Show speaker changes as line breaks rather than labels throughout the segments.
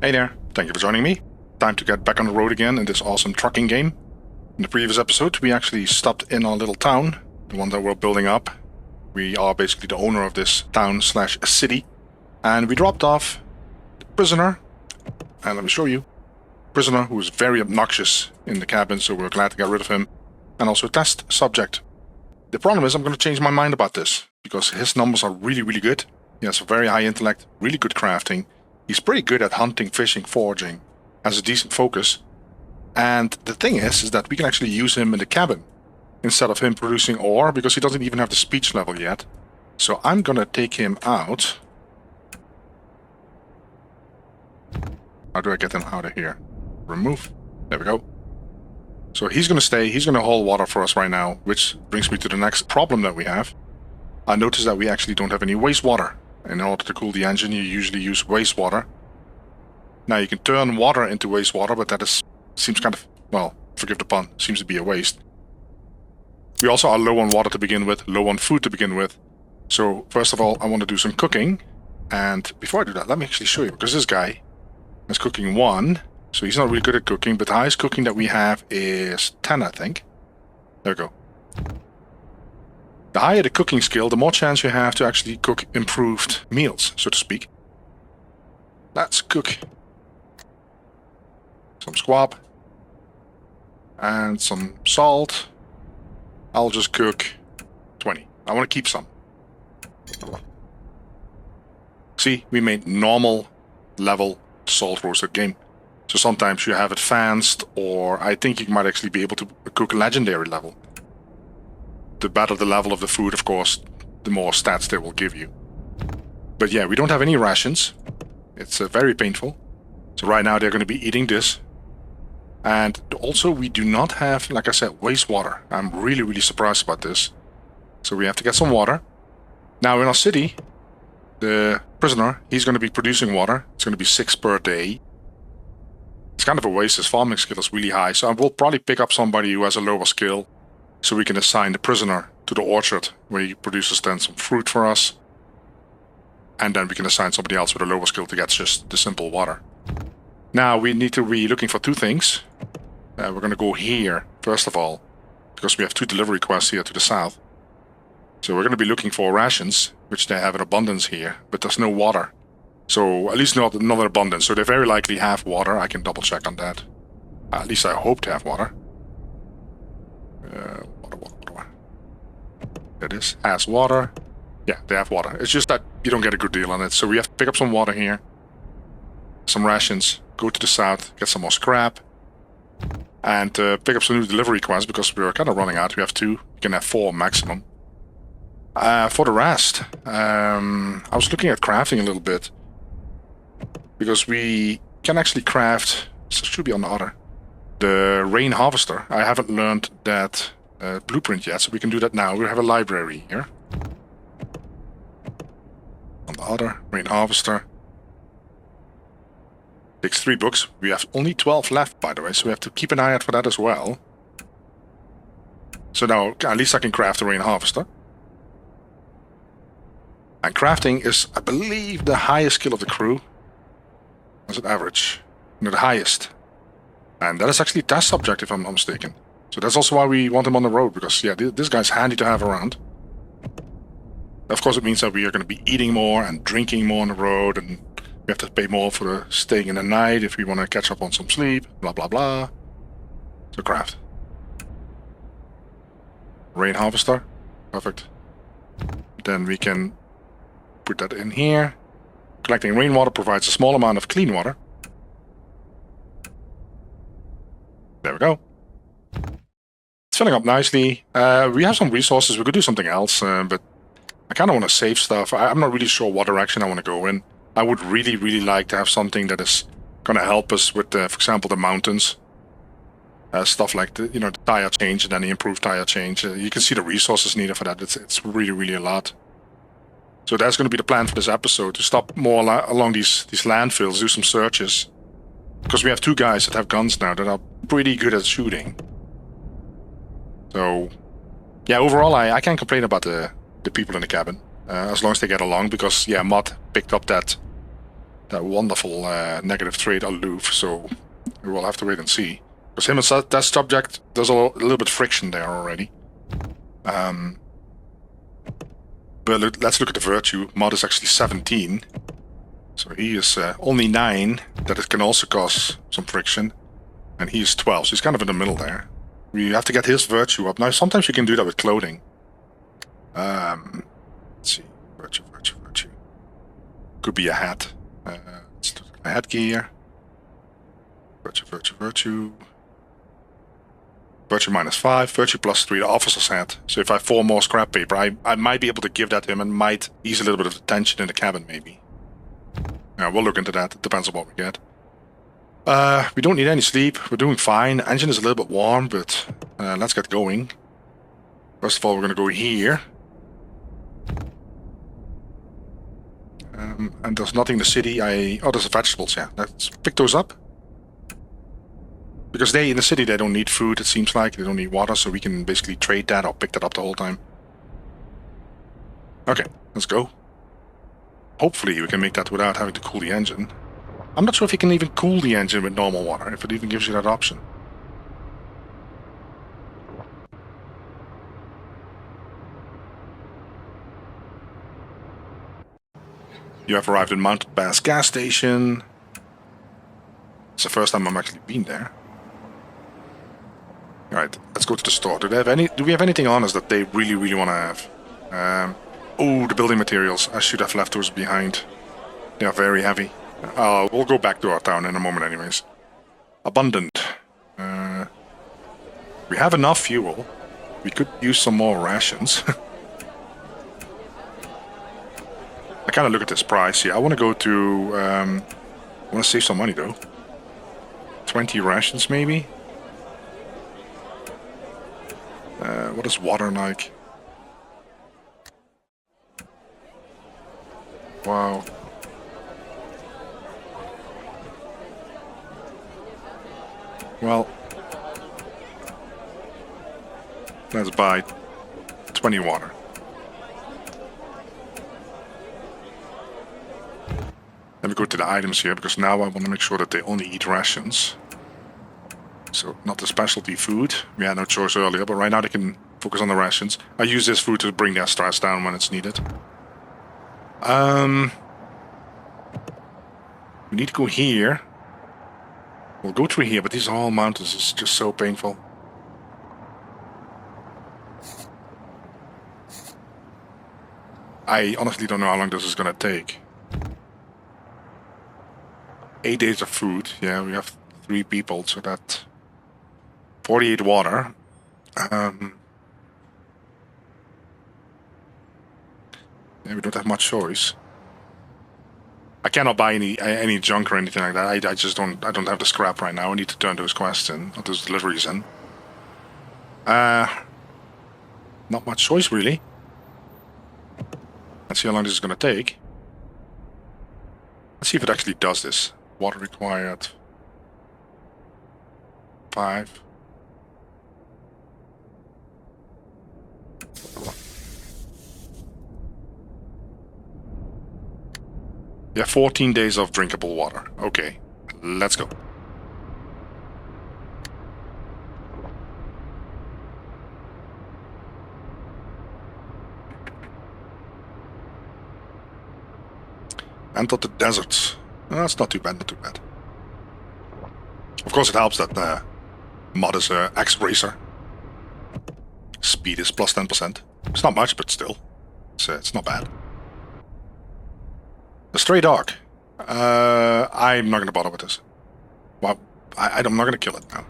Hey there, thank you for joining me. Time to get back on the road again in this awesome trucking game. In the previous episode, we actually stopped in our little town, the one that we're building up. We are basically the owner of this town slash city. And we dropped off the prisoner, and let me show you. Prisoner who was very obnoxious in the cabin, so we're glad to get rid of him. And also a test subject. The problem is I'm going to change my mind about this, because his numbers are really good. He has a very high intellect, really good crafting. He's pretty good at hunting, fishing, foraging, has a decent focus. And the thing is that we can actually use him in the cabin instead of him producing ore, because he doesn't even have the speech level yet. So I'm gonna take him out. How do I get him out of here? Remove. There we go. So he's gonna stay, he's gonna haul water for us right now, which brings me to the next problem that we have. I noticed that we actually don't have any wastewater. In order to cool the engine, you usually use wastewater. Now you can turn water into wastewater, but that seems kind of, well, forgive the pun, seems to be a waste. We also are low on water to begin with, low on food to begin with. So first of all, I want to do some cooking. And before I do that, let me actually show you, because this guy is cooking 1. So he's not really good at cooking, but the highest cooking that we have is 10, I think. There we go. The higher the cooking skill, the more chance you have to actually cook improved meals, so to speak. Let's cook some squab and some salt. I'll just cook 20. I want to keep some. See, we made normal level salt roasted game. So sometimes you have advanced, or I think you might actually be able to cook legendary level. The better the level of the food, of course, the more stats they will give you. But yeah, we don't have any rations. It's very painful. So right now they're going to be eating this. And also we do not have, like I said, wastewater. I'm really surprised about this. So we have to get some water. Now in our city, the prisoner, he's going to be producing water. It's going to be 6 per day. It's kind of a waste. His farming skill is really high. So I will probably pick up somebody who has a lower skill, so we can assign the prisoner to the orchard, where he produces then some fruit for us. And then we can assign somebody else with a lower skill to get just the simple water. Now we need to be looking for 2 things. We're going to go here, first of all, because we have 2 delivery quests here to the south. So we're going to be looking for rations, which they have in abundance here, but there's no water. So at least not in abundance, so they very likely have water. I can double check on that. At least I hope to have water. Water. That is, has water. Yeah, they have water. It's just that you don't get a good deal on it. So we have to pick up some water here. Some rations. Go to the south, get some more scrap. And pick up some new delivery quests, because we're kind of running out. We have 2. You can have 4 maximum. For the rest, I was looking at crafting a little bit. Because we can actually craft, so it should be on the other, the rain harvester. I haven't learned that blueprint yet, so we can do that now. We have a library here. On the other, rain harvester. Takes 3 books. We have only 12 left, by the way, so we have to keep an eye out for that as well. So now, at least I can craft a rain harvester. And crafting is, I believe, the highest skill of the crew. As an average. No, the highest. And that is actually a test subject, if I'm not mistaken. So that's also why we want him on the road, because yeah, this guy's handy to have around. Of course, it means that we are going to be eating more and drinking more on the road, and we have to pay more for the staying in the night if we want to catch up on some sleep, blah blah blah. So craft. Rain harvester. Perfect. Then we can put that in here. Collecting rainwater provides a small amount of clean water. There we go. It's filling up nicely. We have some resources. We could do something else, but I kind of want to save stuff. I'm not really sure what direction I want to go in. I would really like to have something that is going to help us with, for example, the mountains. Stuff like the tire change and then the improved tire change. You can see the resources needed for that. It's really a lot. So that's going to be the plan for this episode, to stop more along these landfills, do some searches. Because we have 2 guys that have guns now that are pretty good at shooting. So, yeah, overall I can't complain about the people in the cabin. As long as they get along, because, yeah, Mod picked up that that wonderful negative trait aloof, so we will have to wait and see. Because him and that subject, there's a little bit friction there already. But let's look at the virtue. Mod is actually 17. So he is only 9, that it can also cause some friction. And he is 12, so he's kind of in the middle there. We have to get his virtue up. Now, sometimes you can do that with clothing. Let's see. Virtue. Could be a hat. Let's do a headgear. Virtue. Virtue -5, virtue +3, the officer's hat. So if I have 4 more scrap paper, I might be able to give that to him and might ease a little bit of the tension in the cabin, maybe. Yeah, we'll look into that. It depends on what we get. We don't need any sleep. We're doing fine. Engine is a little bit warm, but let's get going. First of all, we're going to go here. And there's nothing in the city. Oh, there's the vegetables, yeah. Let's pick those up. Because in the city, they don't need food, it seems like. They don't need water, so we can basically trade that or pick that up the whole time. Okay, let's go. Hopefully we can make that without having to cool the engine. I'm not sure if you can even cool the engine with normal water, if it even gives you that option. You have arrived at Mountain Pass gas station. It's the first time I'm actually been there. Alright, let's go to the store. Do we have anything on us that they really want to have? Oh, the building materials. I should have left those behind. They are very heavy. We'll go back to our town in a moment anyways. Abundant. We have enough fuel. We could use some more rations. I kind of look at this price here. I want to go to... I want to save some money though. 20 rations maybe? What is water like? Wow. Well, let's buy 20 water. Let me go to the items here, because now I want to make sure that they only eat rations. So, not the specialty food. We had no choice earlier, but right now they can focus on the rations. I use this food to bring their stress down when it's needed. We need to go here. We'll go through here, but these are all mountains. It's just so painful. I honestly don't know how long this is going to take. 8 days of food. Yeah, we have 3 people, so that... 48 water. Yeah, we don't have much choice. I cannot buy any junk or anything like that. I just don't have the scrap right now. I need to turn those quests in, or those deliveries in. Not much choice really. Let's see how long this is going to take. Let's see if it actually does this. Water required 5. Yeah, 14 days of drinkable water. Okay, let's go. Enter the deserts. That's not too bad, not too bad. Of course it helps that mod is X-Racer. Speed is plus 10%. It's not much, but still. It's not bad. The stray dog. I'm not going to bother with this. Well, I'm not going to kill it now.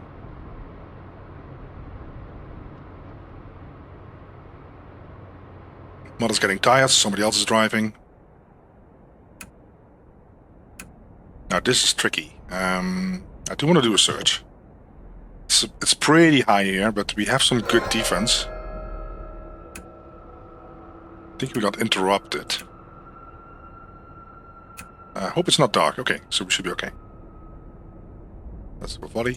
Mod is getting tired, somebody else is driving. Now this is tricky. I do want to do a search. It's pretty high here, but we have some good defense. I think we got interrupted. I hope it's not dark. Okay, so we should be okay. Let's do a volley.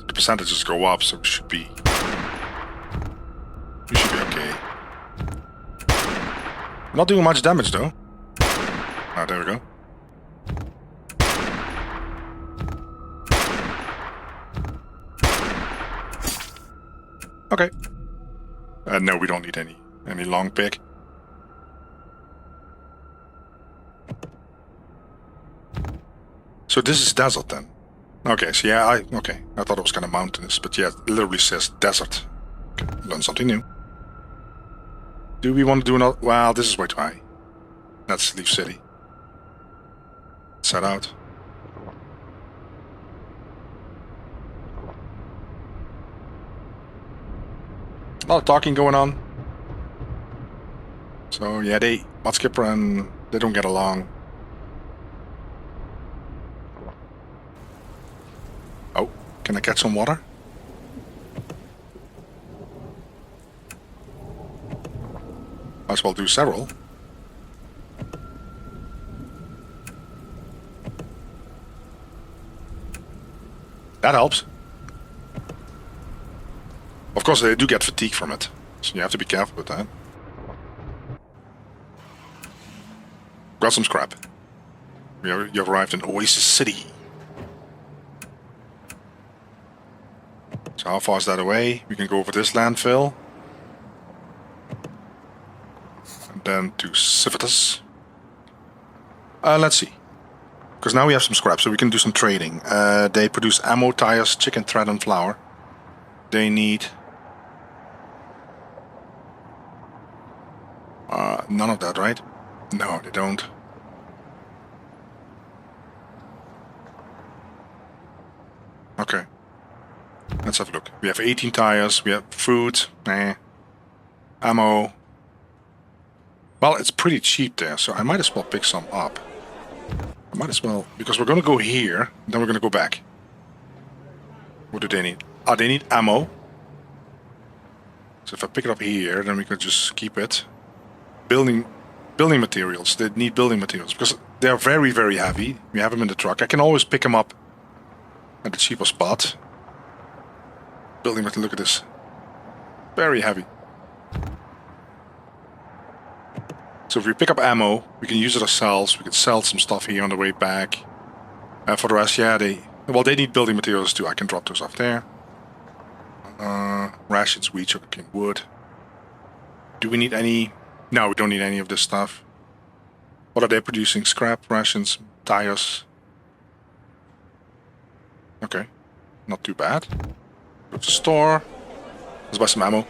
The percentages go up, so we should be Not doing much damage though. Ah, there we go. Okay. No, we don't need any long pick. So this is desert then. Okay, so yeah, I thought it was kind of mountainous, but yeah, it literally says desert. Okay, learn something new. Do we want to do another? Well, this is way too high. Let's leave city. Set out. A lot of talking going on. So yeah, Modskipper and they don't get along. Oh, can I catch some water? Might as well do several. That helps. Of course, they do get fatigue from it, so you have to be careful with that. Got some scrap. You've arrived in Oasis City. So how far is that away? We can go over this landfill. And then to Civitas. Let's see. Because now we have some scrap, so we can do some trading. They produce ammo, tires, chicken, thread, and flour. They need... none of that, right? No, they don't. Okay. Let's have a look. We have 18 tires, we have food, ammo. Well, it's pretty cheap there, so I might as well pick some up. I might as well, because we're going to go here, then we're going to go back. What do they need? Oh, they need ammo. So if I pick it up here, then we could just keep it. Building materials. They need building materials because they are very, very heavy. We have them in the truck. I can always pick them up at the cheaper spot. Building material. Look at this. Very heavy. So if we pick up ammo, we can use it ourselves. We can sell some stuff here on the way back. For the rest, yeah, they need building materials too. I can drop those off there. Rations, wheat, sugarcane, wood. Do we need any? No, we don't need any of this stuff. What are they producing? Scrap, rations, tires. Okay, not too bad. Go to the store. Let's buy some ammo.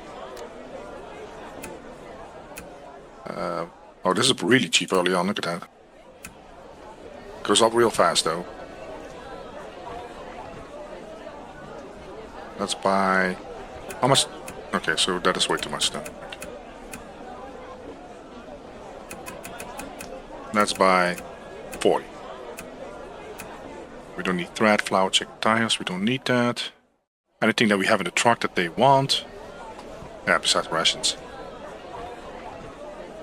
Oh, this is really cheap early on. Look at that. Goes up real fast though. Let's buy... How much? Okay, so that is way too much then. Let's buy 40. We don't need thread, flour, chicken, tires. We don't need that. Anything that we have in the truck that they want. Yeah, besides rations.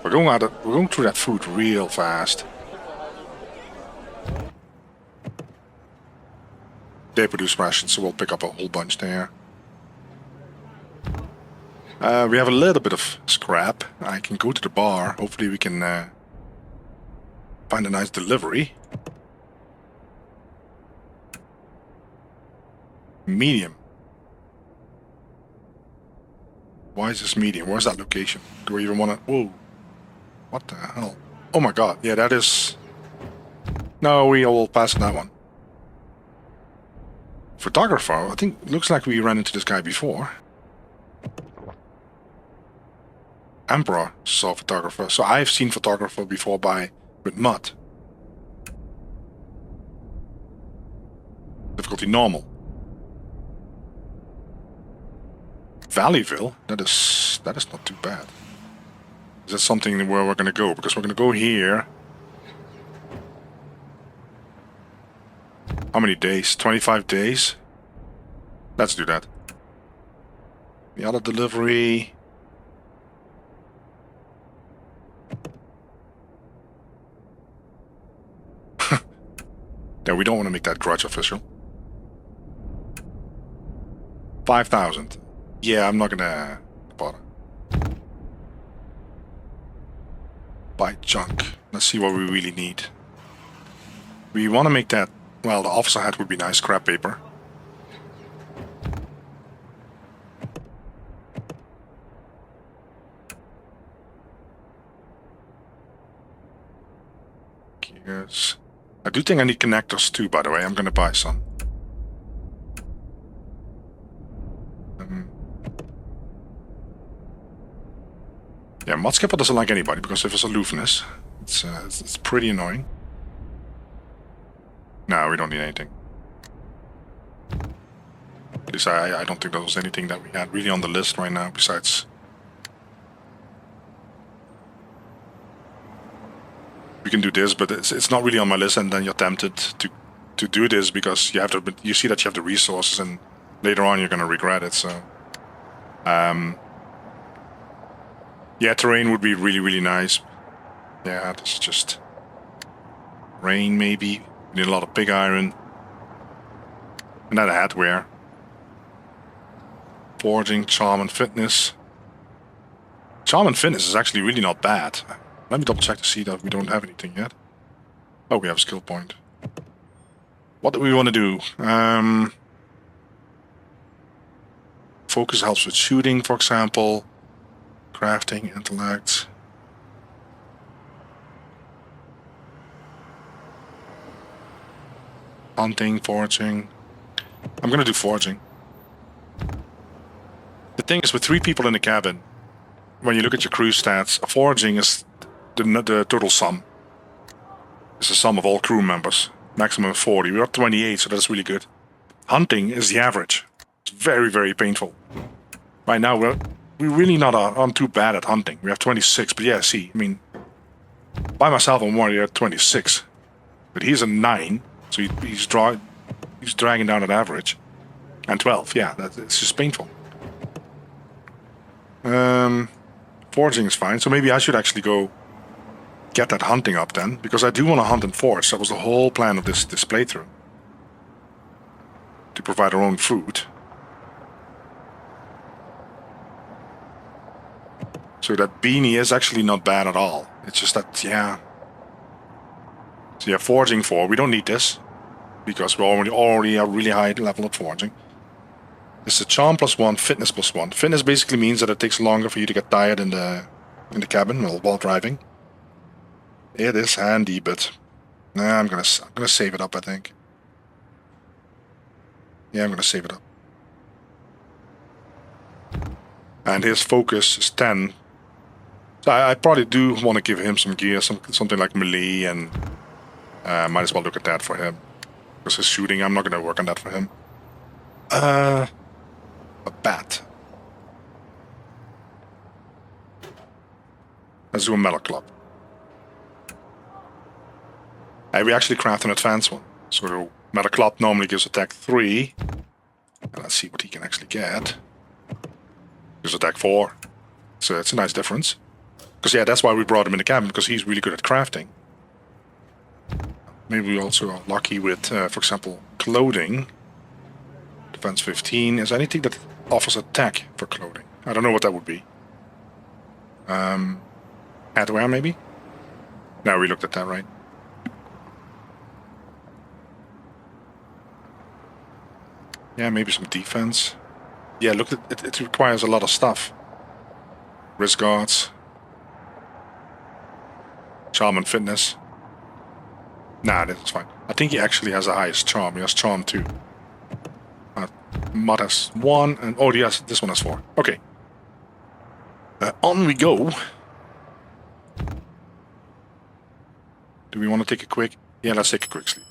We're going through that food real fast. They produce rations, so we'll pick up a whole bunch there. We have a little bit of scrap. I can go to the bar. Hopefully we can find a nice delivery. Medium. Why is this medium? Where's that location? Do we even want to... Whoa. What the hell? Oh my god. Yeah, that is... No, we will pass that one. Photographer. I think looks like we ran into this guy before. Emperor saw photographer. So I've seen photographer before with mud. Difficulty normal. Valleyville? That is not too bad. Is that something where we're gonna go? Because we're gonna go here. How many days? 25 days? Let's do that. The other delivery... Yeah, we don't want to make that grudge official. 5,000. Yeah, I'm not gonna bother. Buy junk. Let's see what we really need. We want to make that... Well, the officer hat would be nice. Scrap paper. Gears. I do think I need connectors too, by the way. I'm going to buy some. Yeah, mod skipper doesn't like anybody because of his aloofness. It's pretty annoying. No, we don't need anything. At least I don't think there was anything that we had really on the list right now besides... We can do this, but it's not really on my list, and then you're tempted to do this because you have to. You see that you have the resources, and later on you're gonna regret it. So, yeah, terrain would be really nice. Yeah, this is just rain maybe. We need a lot of pig iron, and then headwear, forging, charm, and fitness. Charm and fitness is actually really not bad. Let me double check to see that we don't have anything yet. Oh, we have a skill point. What do we want to do? Focus helps with shooting, for example. Crafting, intellect. Hunting, foraging. I'm going to do foraging. The thing is, with 3 people in the cabin, when you look at your crew stats, foraging is the total sum. It's the sum of all crew members. Maximum of 40. We're at 28, so that's really good. Hunting is the average. It's very painful. Right now, we're really not on too bad at hunting. We have 26, but yeah, see, I mean, by myself I'm already at 26. But he's a 9, so he's dragging down that average. And 12, yeah, it's just painful. Foraging is fine, so maybe I should actually go get that hunting up then, because I do want to hunt and forage. That was the whole plan of this playthrough. To provide our own food. So that beanie is actually not bad at all. It's just that, yeah. So yeah, foraging 4. We don't need this, because we're already a really high level of foraging. This is a charm +1, fitness +1. Fitness basically means that it takes longer for you to get tired in the cabin while driving. It is handy, but nah, I'm gonna save it up, I think. Yeah, I'm gonna save it up. And his focus is 10. So I probably do want to give him some gear, something like melee, and might as well look at that for him. Because his shooting, I'm not gonna work on that for him. A bat. Let's do a metal club. And we actually craft an advanced one. So the metal club normally gives attack 3. And let's see what he can actually get. Gives attack 4. So it's a nice difference. Because yeah, that's why we brought him in the cabin, because he's really good at crafting. Maybe we also are lucky with, for example, clothing. Defense 15. Is there anything that offers attack for clothing? I don't know what that would be. Headwear maybe? No, we looked at that, right? Yeah, maybe some defense. Yeah, look, it requires a lot of stuff. Wrist guards. Charm and fitness. Nah, that's fine. I think he actually has the highest charm. He has charm 2. Mod has 1, and oh yes, this one has 4. Okay. On we go. Do we want to take a quick? Yeah, let's take a quick sleep.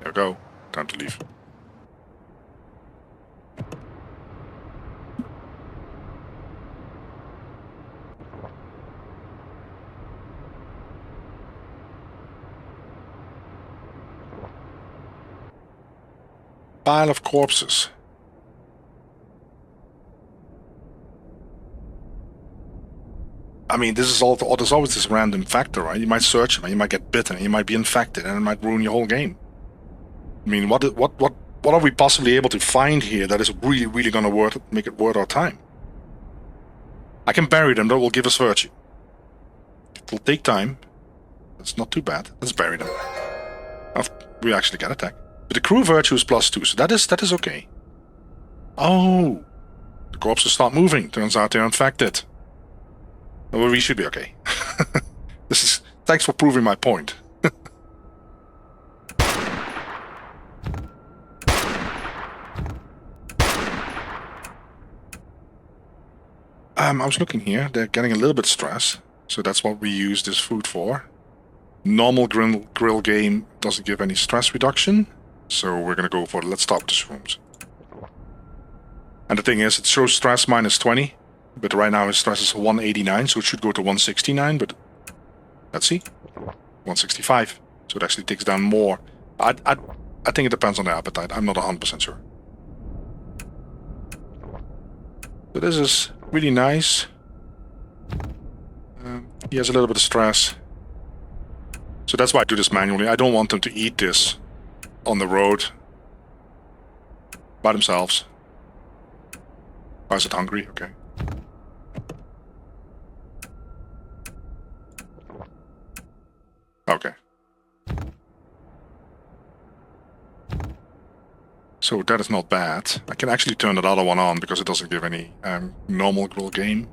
There we go. Time to leave. Pile of corpses. I mean, this is all. There's always this random factor, right? You might search him, and you might get bitten, and you might be infected, and it might ruin your whole game. I mean, what are we possibly able to find here that is really going to make it worth our time? I can bury them, that will give us virtue. It will take time. That's not too bad. Let's bury them. Oh, we actually get attack. But the crew virtue is +2, so that is okay. Oh! The corpses start moving. Turns out they're infected. Well, we should be okay. Thanks for proving my point. I was looking here. They're getting a little bit stressed, so that's what we use this food for. Normal grill game doesn't give any stress reduction, so we're gonna go for it. Let's start with the shrooms. And the thing is, it shows stress -20, but right now his stress is 189, so it should go to 169, but let's see. 165, so it actually takes down more. I think it depends on the appetite. I'm not 100% sure. So this is really nice. He has a little bit of stress. So that's why I do this manually. I don't want them to eat this on the road by themselves. Why is it hungry? Okay. Okay. So that is not bad. I can actually turn that other one on because it doesn't give any normal grill game.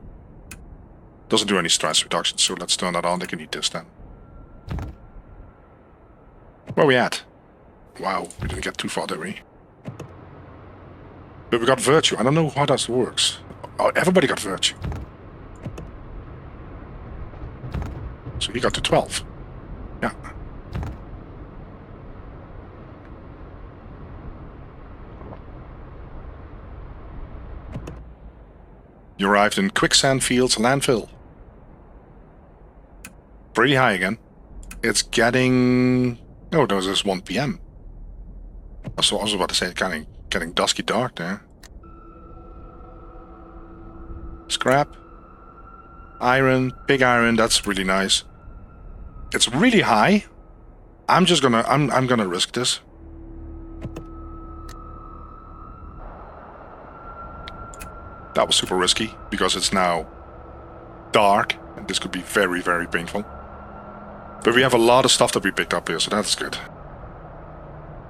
Doesn't do any stress reduction, so let's turn that on. They can eat this then. Where are we at? Wow, we didn't get too far, did we? But we got virtue. I don't know how that works. Oh, everybody got virtue. So he got to 12. Yeah. You arrived in Quicksand Fields landfill. Pretty high again. It's getting... Oh, that was just 1 PM. I was about to say, getting dusky dark there. Scrap. Iron. Big iron. That's really nice. It's really high. I'm gonna risk this. That was super risky because it's now dark and this could be very, very painful. But we have a lot of stuff that we picked up here, so that's good.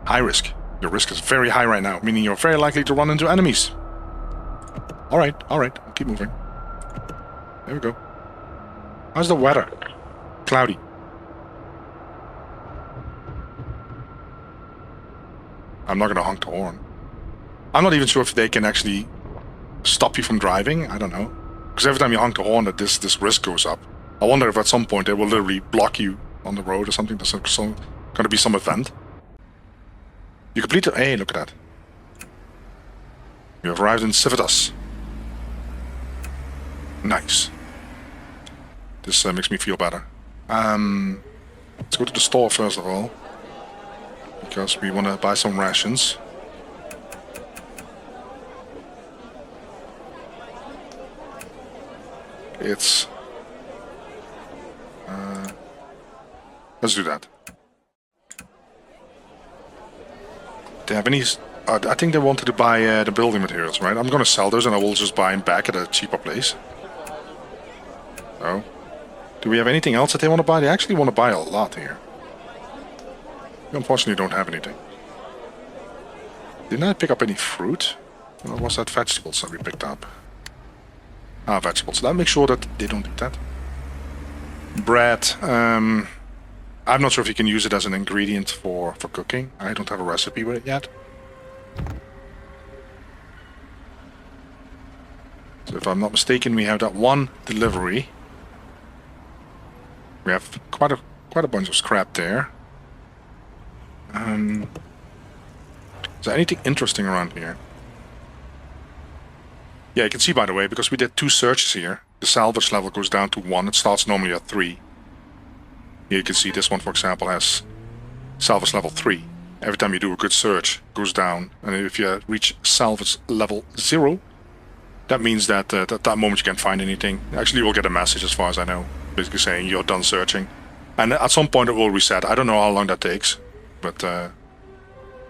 High risk. Your risk is very high right now, meaning you're very likely to run into enemies. Alright, I'll keep moving. There we go. How's the weather? Cloudy. I'm not gonna honk the horn. I'm not even sure if they can actually stop you from driving. I don't know. Because every time you honk the horn, that this risk goes up. I wonder if at some point they will literally block you on the road or something. There's gonna be some event. You completed... Hey, look at that. You have arrived in Civitas. Nice. This makes me feel better. Let's go to the store first of all. Because we want to buy some rations. It's... let's do that. They have any... I think they wanted to buy the building materials, right? I'm gonna sell those and I will just buy them back at a cheaper place. Oh. Do we have anything else that they want to buy? They actually want to buy a lot here. We unfortunately don't have anything. Didn't I pick up any fruit? Or was that vegetables that we picked up? Ah, vegetables. Let's make sure that they don't eat that. Bread. I'm not sure if you can use it as an ingredient for cooking. I don't have a recipe with it yet. So if I'm not mistaken, we have that one delivery. We have quite a bunch of scrap there. Is there anything interesting around here? Yeah, you can see, by the way, because we did 2 searches here, the salvage level goes down to 1. It starts normally at 3. Here you can see this one, for example, has salvage level 3. Every time you do a good search, it goes down. And if you reach salvage level 0, that means that at that moment you can't find anything. Actually, you will get a message, as far as I know, basically saying you're done searching. And at some point it will reset. I don't know how long that takes. But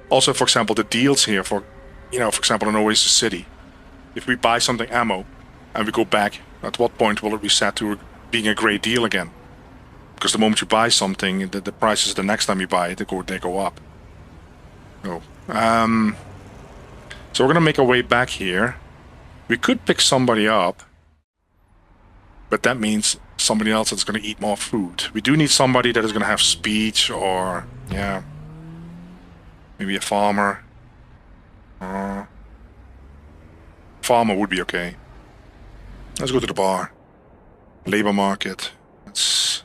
also, for example, the deals here for, for example, in Oasis City. If we buy something ammo and we go back At what point will it reset to being a great deal again? Because the moment you buy something, the prices the next time you buy it, they go up. Oh. So we're gonna make our way back here. We could pick somebody up, but that means somebody else that's gonna eat more food. We do need somebody that is gonna have speech, or yeah, maybe a farmer. Farmer would be okay. Let's go to the bar. Labor market. Let's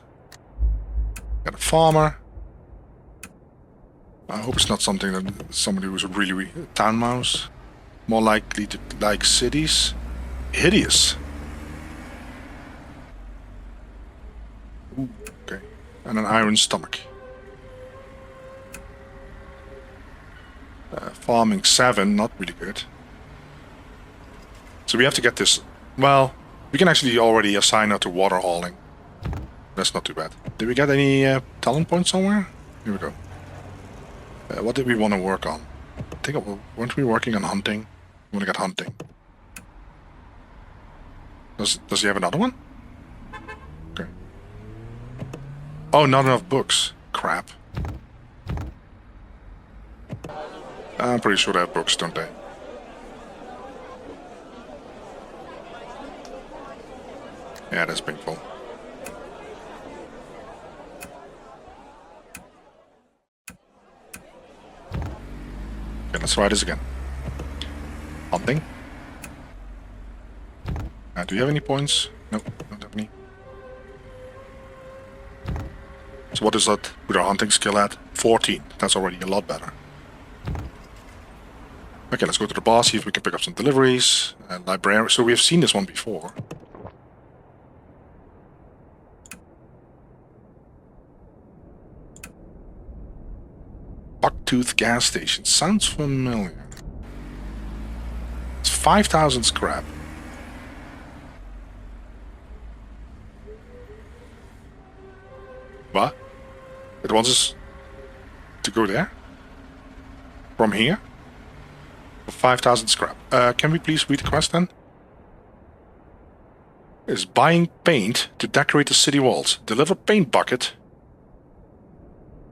get a farmer. I hope it's not something that somebody who's a really town mouse. More likely to like cities. Hideous. Ooh, okay. And an iron stomach. Farming 7, not really good. So we have to get this. Well, we can actually already assign her to water hauling. That's not too bad. Did we get any talent points somewhere? Here we go. What did we want to work on? I think weren't we working on hunting? We want to get hunting. Does he have another one? Okay. Oh, not enough books. Crap. I'm pretty sure they have books, don't they? Yeah, that's painful. Okay, let's try this again. Hunting. Do you have any points? No, don't have any. So what is that with our hunting skill at? 14. That's already a lot better. Okay, let's go to the bar, see if we can pick up some deliveries. Library. So we have seen this one before. Bucktooth gas station. Sounds familiar. It's 5,000 scrap. What? It wants us to go there? From here? For 5,000 scrap. Can we please read the quest then? Is buying paint to decorate the city walls. Deliver paint bucket.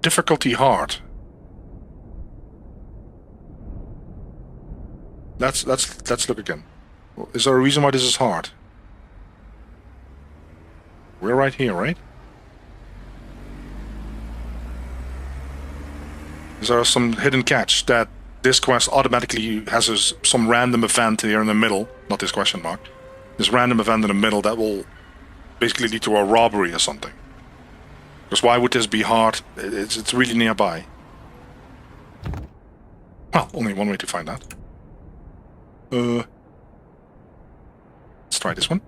Difficulty hard. Let's look again. Is there a reason why this is hard? We're right here, right? Is there some hidden catch that this quest automatically has some random event here in the middle? Not this question mark. This random event in the middle that will basically lead to a robbery or something. Because why would this be hard? It's really nearby. Well, only one way to find out. Let's try this one.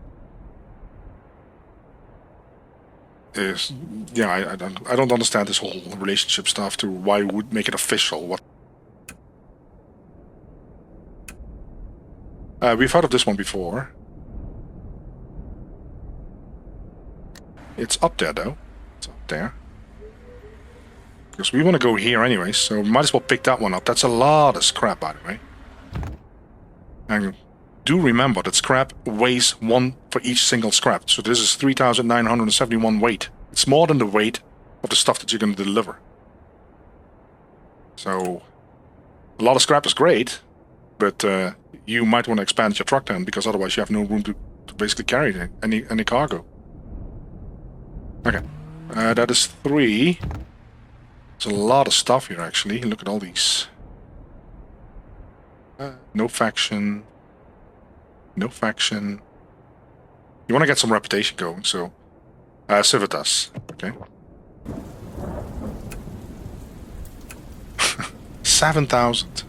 Yeah, I don't understand this whole relationship stuff to why we would make it official. What? We've heard of this one before. It's up there though. It's up there. Because we want to go here anyway, so we might as well pick that one up. That's a lot of scrap, by the way. And do remember that scrap weighs 1 for each single scrap. So this is 3,971 weight. It's more than the weight of the stuff that you're going to deliver. So a lot of scrap is great, but you might want to expand your truck then, because otherwise you have no room to basically carry any cargo. Okay, that is 3. There's a lot of stuff here actually. Look at all these. No faction. No faction. You want to get some reputation going, so... Civitas. Okay. 7,000.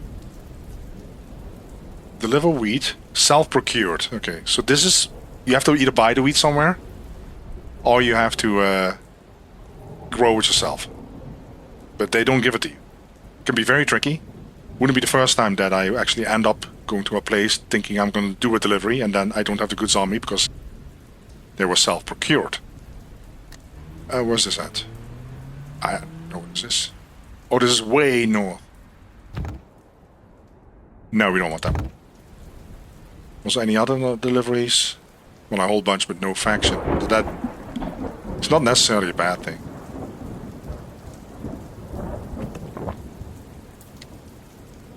Deliver wheat. Self-procured. Okay, so this is... You have to either buy the wheat somewhere, or you have to grow it yourself. But they don't give it to you. It can be very tricky. Wouldn't be the first time that I actually end up going to a place thinking I'm going to do a delivery and then I don't have the goods on me because they were self-procured. Where's this at? I don't know what this is. Oh, this is way north. No, we don't want that. Was there any other deliveries? Well, a whole bunch, but no faction. So that it's not necessarily a bad thing.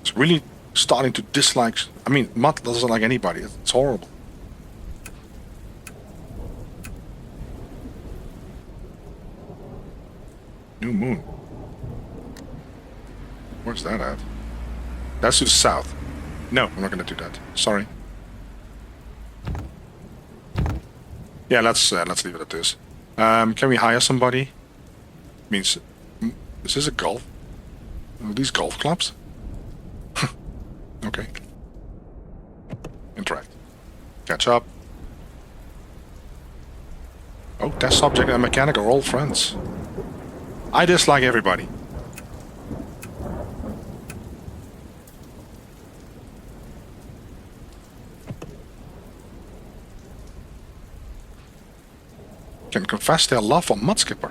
It's really starting to dislike. I mean, Mud doesn't like anybody. It's horrible. New moon. Where's that at? That's to the south. No, I'm not going to do that. Sorry. Yeah, let's leave it at this. Can we hire somebody? Means, is this a golf? Are these golf clubs? Okay. Interact. Catch up. Oh, test subject and mechanic are all friends. I dislike everybody. Can confess their love for Mudskipper.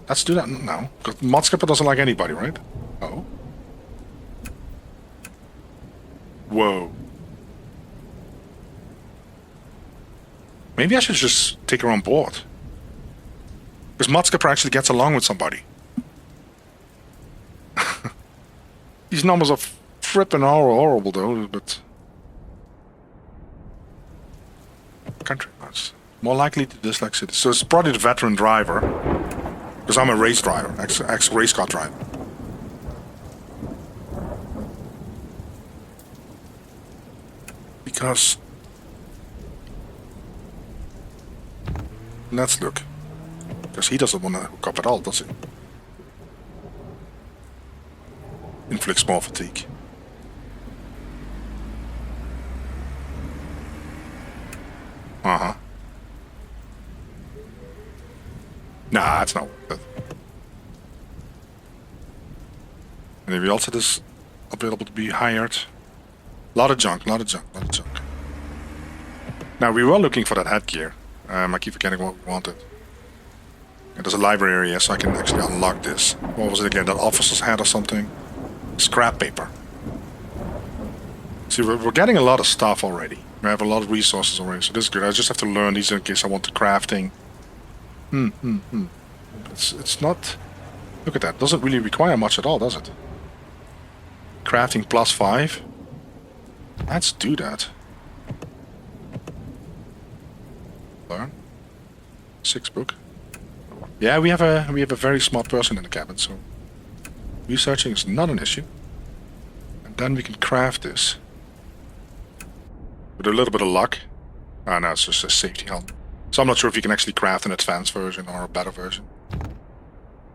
Let's do that now. Because Mudskipper doesn't like anybody, right? Oh. Whoa. Maybe I should just take her on board. Because Mudskipper actually gets along with somebody. These numbers are frippin' horrible though, but... Country nuts. More likely to dislike cities. So it's probably the veteran driver. Because I'm a race driver, ex-race car driver. Because... Let's look. Because he doesn't want to hook up at all, does he? Inflicts more fatigue. Uh-huh. Nah, it's not worth it. And if we also is available to be hired. Lot of junk. Now we were looking for that headgear. I keep forgetting what we wanted. And there's a library area, so I can actually unlock this. What was it again? That officer's hat or something? Scrap paper. See, we're getting a lot of stuff already. We have a lot of resources already, so this is good. I just have to learn these in case I want the crafting. It's not... Look at that. Doesn't really require much at all, does it? Crafting +5. Let's do that. Learn. 6 book. Yeah, we have a very smart person in the cabin, so researching is not an issue. And then we can craft this with a little bit of luck. Ah, no, it's just a safety helmet. So I'm not sure if you can actually craft an advanced version or a better version.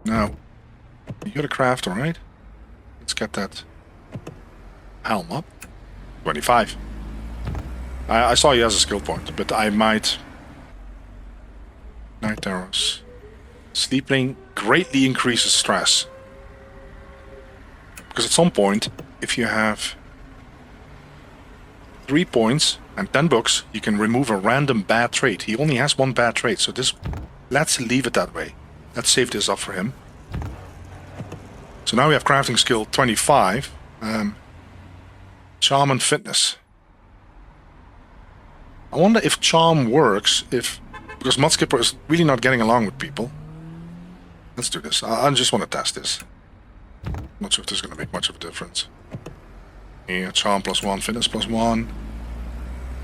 Now, you got a craft, alright? Let's get that helm up. 25. I saw he has a skill point, but I might... Night arrows. Sleeping greatly increases stress. Because at some point, if you have 3 points and 10 books, you can remove a random bad trait. He only has 1 bad trait, so this... Let's leave it that way. Let's save this up for him. So now we have crafting skill 25. Charm and fitness. I wonder if charm works if... Because Mudskipper is really not getting along with people. Let's do this. I just want to test this. Not sure if this is going to make much of a difference. Yeah, charm +1, fitness +1.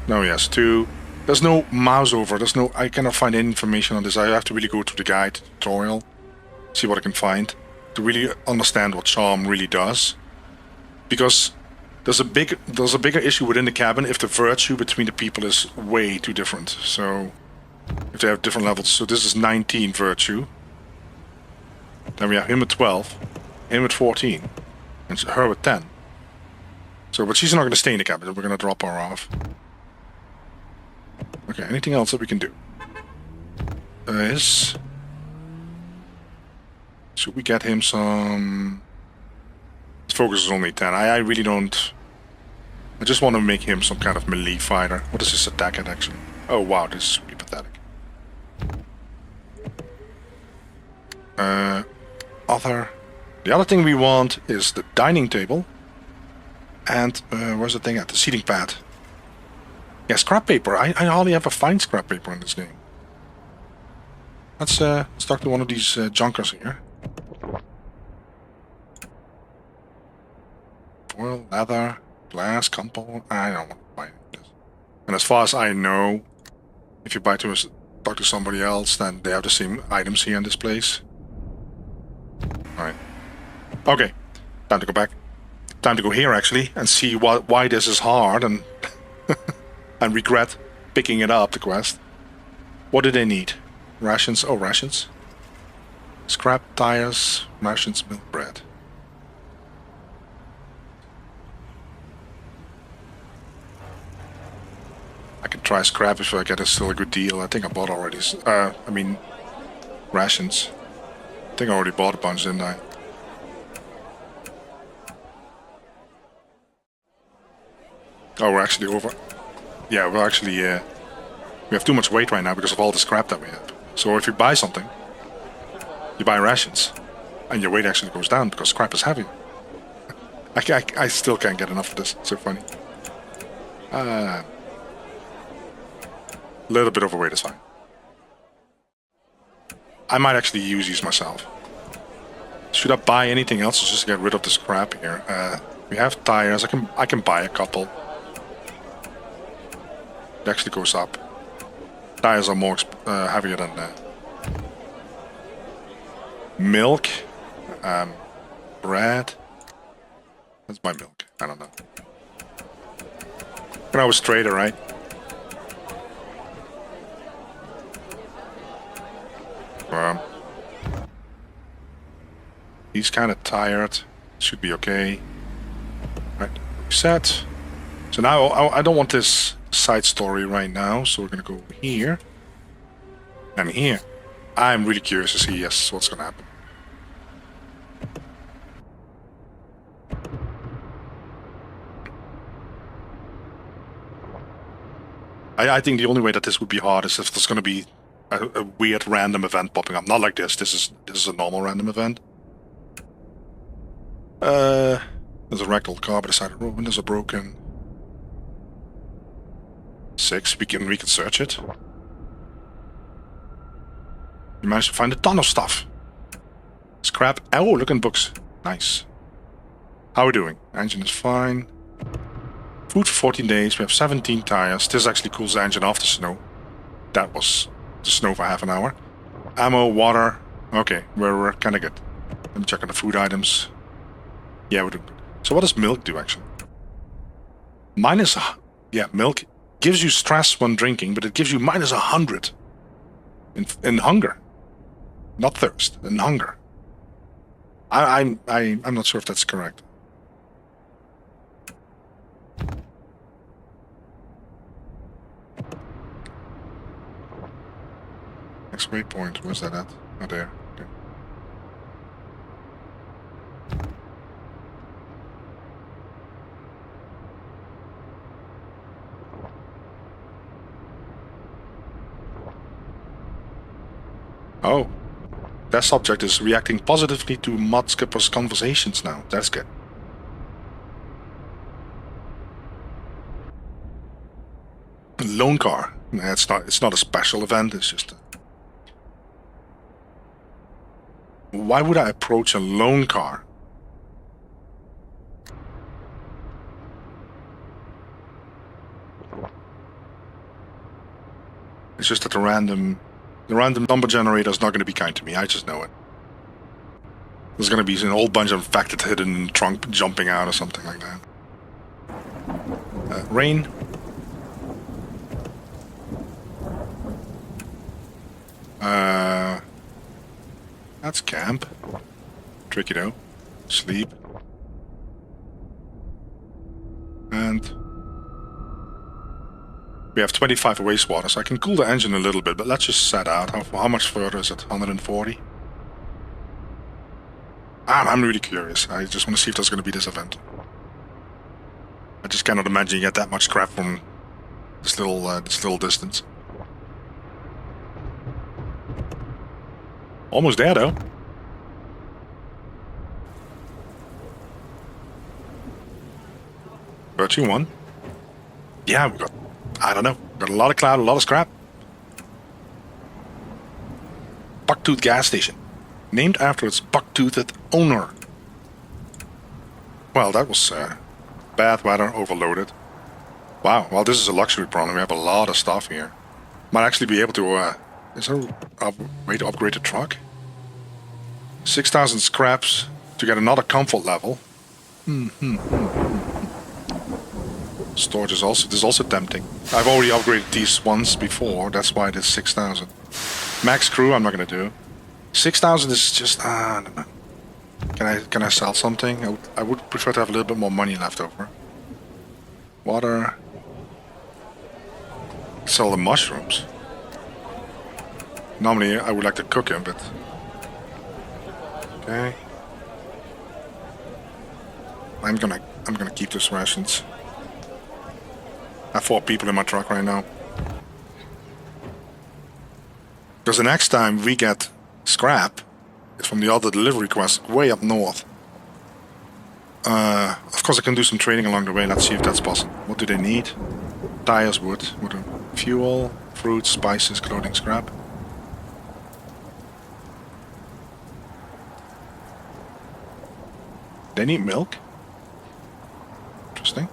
No, yes, 2. There's no mouse over. There's no... I cannot find any information on this. I have to really go to the guide, tutorial, see what I can find to really understand what charm really does. Because there's a bigger issue within the cabin if the virtue between the people is way too different. So if they have different levels. So this is 19 virtue. Then we have him at 12, him at 14, and her with 10. So, but she's not going to stay in the cabin. We're going to drop her off. Okay, anything else that we can do? Should we get him some... His focus is only 10. I really don't... I just want to make him some kind of melee fighter. What is his attack at actually? Oh wow, this is really pathetic. The other thing we want is the dining table. And where's the thing at? The seating pad. Yeah, scrap paper. I hardly ever find scrap paper in this game. Let's talk to one of these junkers here. Foil, leather, glass, compound. I don't want to buy this. And as far as I know, if you talk to somebody else, then they have the same items here in this place. Alright. Okay. Time to go back. Time to go here, actually, and see why this is hard and and regret picking it up, the quest. What do they need? Rations? Oh, rations. Scrap, tires, rations, milk, bread. I can try scrap if I get still a good deal. I think I bought already. Rations. I think I already bought a bunch, didn't I? Oh, we're actually over. Yeah, we're actually, we have too much weight right now because of all the scrap that we have. So if you buy something, you buy rations, and your weight actually goes down because scrap is heavy. I still can't get enough of this. It's so funny. A little bit overweight is fine. I might actually use these myself. Should I buy anything else just to get rid of the scrap here? We have tires. I can buy a couple. It actually goes up. Tires are more heavier than that. Milk. Bread. That's my milk. I don't know. When I was trader, right? He's kind of tired. Should be okay. Right. Reset. So now I don't want this side story right now, so we're gonna go here and here. I'm really curious to see what's gonna happen. I think the only way that this would be hard is if there's gonna be a weird random event popping up. Not like this. This is a normal random event. There's a wrecked old car by the side of the road. Windows are broken. 6. We can search it. You managed to find a ton of stuff. Scrap. Oh, look in books. Nice. How are we doing? Engine is fine. Food for 14 days. We have 17 tires. This actually cools the engine off the snow. That was the snow for half an hour. Ammo, water. Okay, we're kind of good. Let me check on the food items. Yeah, we're doing good. So what does milk do, actually? Milk gives you stress when drinking, but it gives you minus 100 in hunger. Not thirst, in hunger. I'm not sure if that's correct. Next waypoint, where's that at? Oh, there. Okay. Oh, that subject is reacting positively to Mod Skipper's conversations now. That's good. Loan car. Nah, it's not a special event. It's just. Why would I approach a loan car? It's just that the random number generator is not going to be kind to me. I just know it. There's going to be a whole bunch of infected hidden in the trunk jumping out or something like that. Rain. That's camp. Tricky though. Sleep. And we have 25 wastewater, so I can cool the engine a little bit, but let's just set out. How much further is it? 140? I'm really curious. I just want to see if there's going to be this event. I just cannot imagine you get that much crap from this little distance. Almost there, though. Virtue 1. Yeah, we got I don't know. Got a lot of cloud, a lot of scrap. Bucktooth gas station. Named after its buck-toothed owner. Well, that was bad weather, overloaded. Wow, well, this is a luxury problem. We have a lot of stuff here. Might actually be able to... is there a way to upgrade the truck? 6,000 scraps to get another comfort level. Storage is also... This is also tempting. I've already upgraded these once before. That's why it is 6,000. Max crew, I'm not going to do. 6,000 is just... I don't know. Can I sell something? I would prefer to have a little bit more money left over. Water. Sell the mushrooms. Normally I would like to cook them, but... Okay. I'm gonna keep those rations. I have 4 people in my truck right now. Because the next time we get scrap, it's from the other delivery quest way up north. Of course I can do some trading along the way. Let's see if that's possible. What do they need? Tires, wood, fuel, fruits, spices, clothing, scrap. They need milk. Interesting.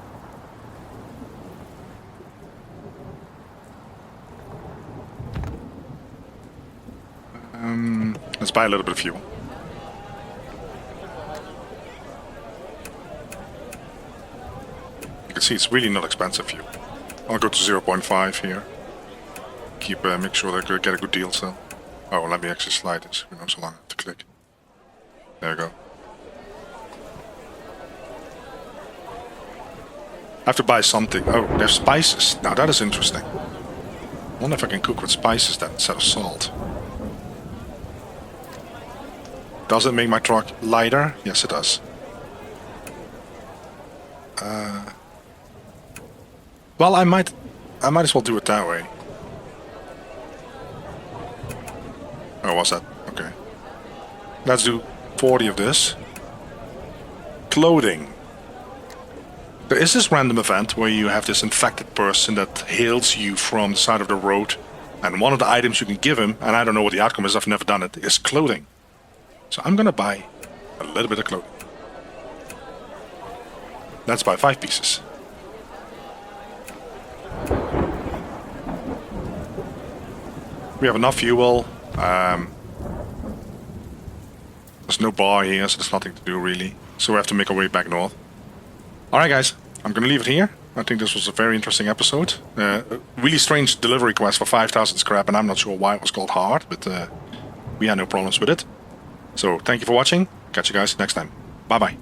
Let's buy a little bit of fuel. You can see it's really not expensive fuel. I'll go to 0.5 here. Keep make sure that I get a good deal still. Oh, let me actually slide this. We don't so long to click. There we go. I have to buy something. Oh, there's spices. Now that is interesting. I wonder if I can cook with spices then instead of salt. Does it make my truck lighter? Yes, it does. Well, I might as well do it that way. Oh, what's that? Okay. Let's do 40 of this. Clothing. There is this random event where you have this infected person that hails you from the side of the road, and one of the items you can give him, and I don't know what the outcome is, I've never done it, is clothing. So I'm gonna buy a little bit of clothing. Let's buy 5 pieces. We have enough fuel. There's no bar here, so there's nothing to do really. So we have to make our way back north. Alright guys, I'm gonna leave it here. I think this was a very interesting episode. A really strange delivery quest for 5,000 scrap, and I'm not sure why it was called hard, but we had no problems with it. So thank you for watching. Catch you guys next time. Bye bye.